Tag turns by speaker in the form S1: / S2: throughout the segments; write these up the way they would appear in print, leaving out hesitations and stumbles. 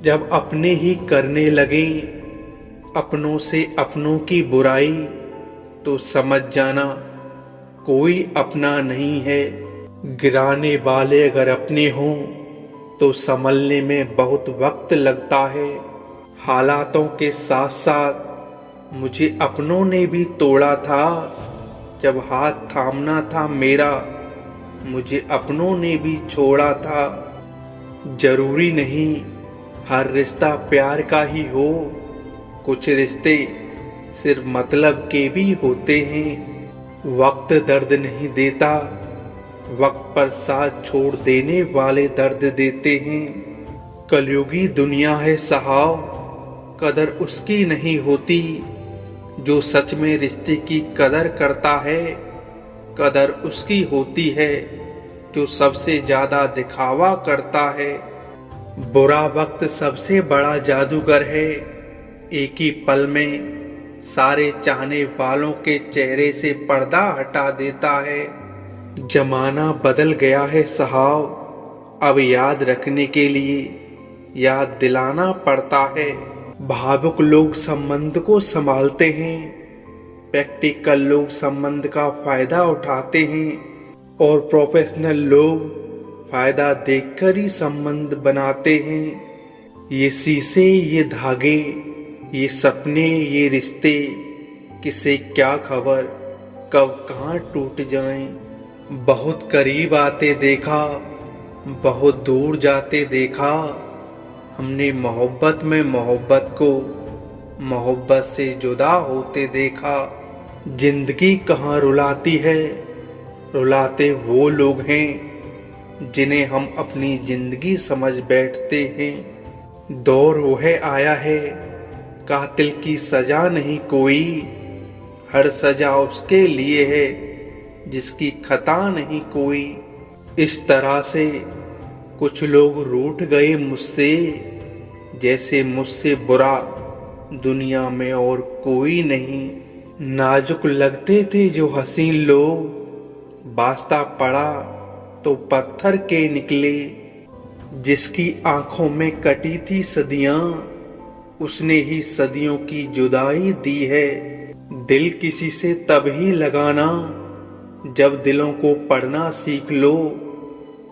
S1: जब अपने ही करने लगे अपनों से अपनों की बुराई, तो समझ जाना कोई अपना नहीं है। गिराने वाले अगर अपने हों तो संभलने में बहुत वक्त लगता है। हालातों के साथ साथ मुझे अपनों ने भी तोड़ा था। जब हाथ थामना था मेरा, मुझे अपनों ने भी छोड़ा था। जरूरी नहीं हर रिश्ता प्यार का ही हो, कुछ रिश्ते सिर्फ मतलब के भी होते हैं। वक्त दर्द नहीं देता, वक्त पर साथ छोड़ देने वाले दर्द देते हैं। कलयुगी दुनिया है साहब, कदर उसकी नहीं होती जो सच में रिश्ते की कदर करता है। कदर उसकी होती है जो सबसे ज्यादा दिखावा करता है। बुरा वक्त सबसे बड़ा जादूगर है, एक ही पल में सारे चाहने वालों के चेहरे से पर्दा हटा देता है। जमाना बदल गया है साहब, अब याद रखने के लिए याद दिलाना पड़ता है। भावुक लोग संबंध को संभालते हैं, प्रैक्टिकल लोग संबंध का फायदा उठाते हैं और प्रोफेशनल लोग फायदा देखकर ही संबंध बनाते हैं। ये शीशे, ये धागे, ये सपने, ये रिश्ते, किसे क्या खबर कब कहाँ टूट जाएं। बहुत करीब आते देखा, बहुत दूर जाते देखा। हमने मोहब्बत में मोहब्बत को मोहब्बत से जुदा होते देखा। जिंदगी कहाँ रुलाती है, रुलाते वो लोग हैं जिन्हें हम अपनी जिंदगी समझ बैठते हैं। दौर वह आया है, कातिल की सजा नहीं कोई, हर सजा उसके लिए है जिसकी खता नहीं कोई। इस तरह से कुछ लोग रूठ गए मुझसे, जैसे मुझसे बुरा दुनिया में और कोई नहीं। नाजुक लगते थे जो हसीन लोग, वास्ता पड़ा तो पत्थर के निकले। जिसकी आंखों में कटी थी सदियां, उसने ही सदियों की जुदाई दी है। दिल किसी से तब ही लगाना जब दिलों को पढ़ना सीख लो।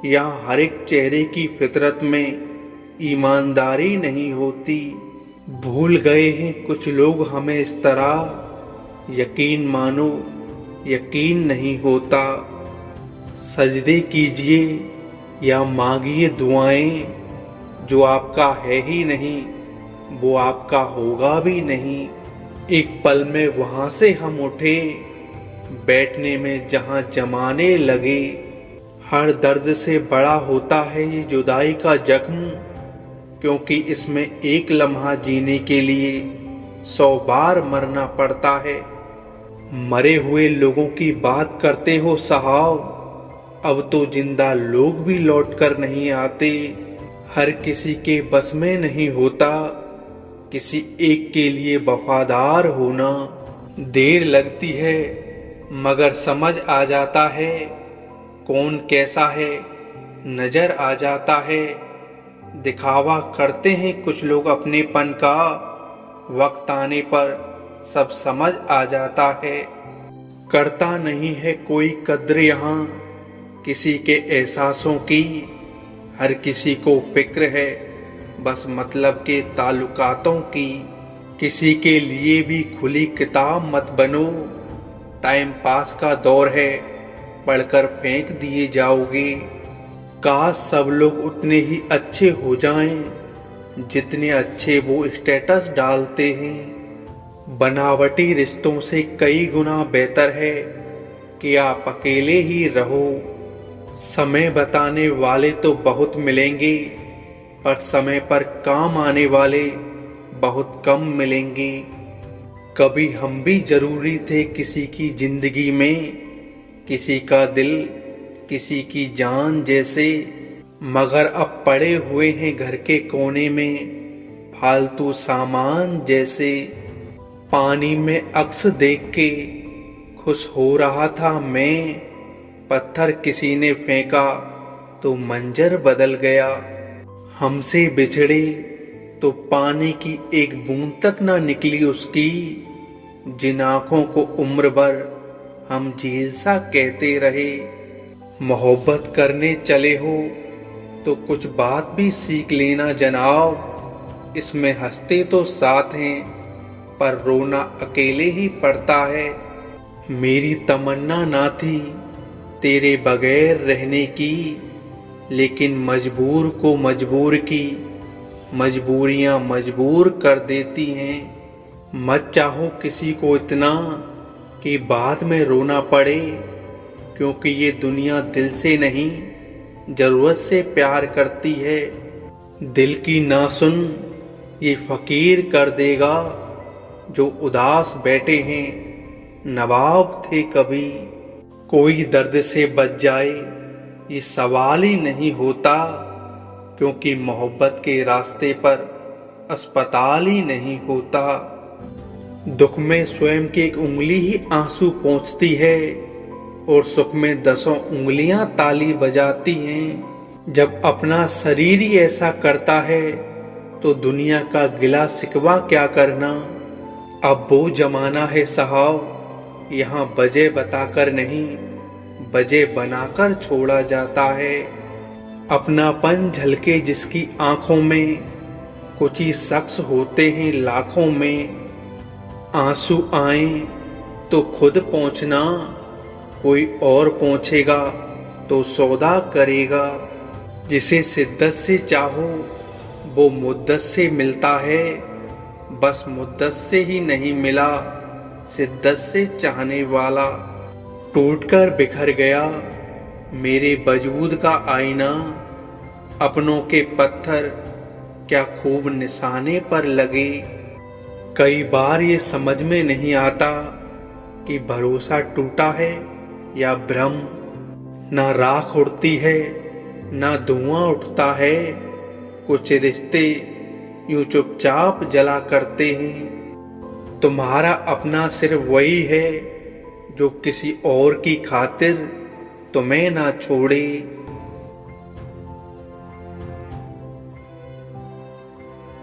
S1: या हर एक चेहरे की फितरत में ईमानदारी नहीं होती। भूल गए हैं कुछ लोग हमें इस तरह, यकीन मानो यकीन नहीं होता। सजदे कीजिए या मांगिए दुआएं, जो आपका है ही नहीं वो आपका होगा भी नहीं। एक पल में वहां से हम उठे, बैठने में जहां जमाने लगे। हर दर्द से बड़ा होता है ये जुदाई का जख्म, क्योंकि इसमें एक लम्हा जीने के लिए 100 बार मरना पड़ता है। मरे हुए लोगों की बात करते हो साहब, अब तो जिंदा लोग भी लौट कर नहीं आते। हर किसी के बस में नहीं होता किसी एक के लिए वफादार होना। देर लगती है मगर समझ आ जाता है कौन कैसा है, नजर आ जाता है। दिखावा करते हैं कुछ लोग अपनेपन का, वक्त आने पर सब समझ आ जाता है। करता नहीं है कोई कद्र यहाँ किसी के एहसासों की, हर किसी को फिक्र है बस मतलब के ताल्लुकातों की। किसी के लिए भी खुली किताब मत बनो, टाइम पास का दौर है पढ़कर फेंक दिए जाओगे। काश सब लोग उतने ही अच्छे हो जाएं जितने अच्छे वो स्टेटस डालते हैं। बनावटी रिश्तों से कई गुना बेहतर है कि आप अकेले ही रहो। समय बताने वाले तो बहुत मिलेंगे, पर समय पर काम आने वाले बहुत कम मिलेंगे। कभी हम भी जरूरी थे किसी की जिंदगी में, किसी का दिल किसी की जान जैसे। मगर अब पड़े हुए हैं घर के कोने में फालतू सामान जैसे। पानी में अक्स देख के खुश हो रहा था मैं, पत्थर किसी ने फेंका तो मंजर बदल गया। हमसे बिछड़े तो पानी की एक बूंद तक ना निकली उसकी। जिन आंखों को उम्र भर हम झील सा कहते रहे। मोहब्बत करने चले हो तो कुछ बात भी सीख लेना जनाब। इसमें हंसते तो साथ हैं पर रोना अकेले ही पड़ता है। मेरी तमन्ना ना थी तेरे बगैर रहने की, लेकिन मजबूर को मजबूर की मजबूरियां मजबूर कर देती हैं। मत चाहो किसी को इतना कि बाद में रोना पड़े, क्योंकि ये दुनिया दिल से नहीं जरूरत से प्यार करती है। दिल की ना सुन ये फकीर कर देगा जो उदास बैठे हैं नवाब थे कभी। कोई दर्द से बच जाए ये सवाल ही नहीं होता, क्योंकि मोहब्बत के रास्ते पर अस्पताल ही नहीं होता। दुख में स्वयं की एक उंगली ही आंसू पोंछती है और सुख में 10 उंगलियां ताली बजाती हैं। जब अपना शरीर ही ऐसा करता है तो दुनिया का गिला शिकवा क्या करना। अब वो जमाना है साहब, यहाँ वजह बताकर नहीं वजह बनाकर छोड़ा जाता है। अपनापन झलके जिसकी आंखों में, कुछ ही शख्स होते हैं लाखों में। आंसू आए तो खुद पहुंचना, कोई और पहुंचेगा तो सौदा करेगा। जिसे शिद्दत से चाहो वो मुद्दत से मिलता है, बस मुद्दत से ही नहीं मिला शिद्दत से चाहने वाला। टूटकर बिखर गया मेरे वजूद का आईना, अपनों के पत्थर क्या खूब निशाने पर लगे। कई बार ये समझ में नहीं आता कि भरोसा टूटा है या भ्रम। ना राख उड़ती है ना धुआं उठता है, कुछ रिश्ते यूं चुपचाप जला करते हैं। तुम्हारा अपना सिर्फ वही है जो किसी और की खातिर तुम्हें ना छोड़े।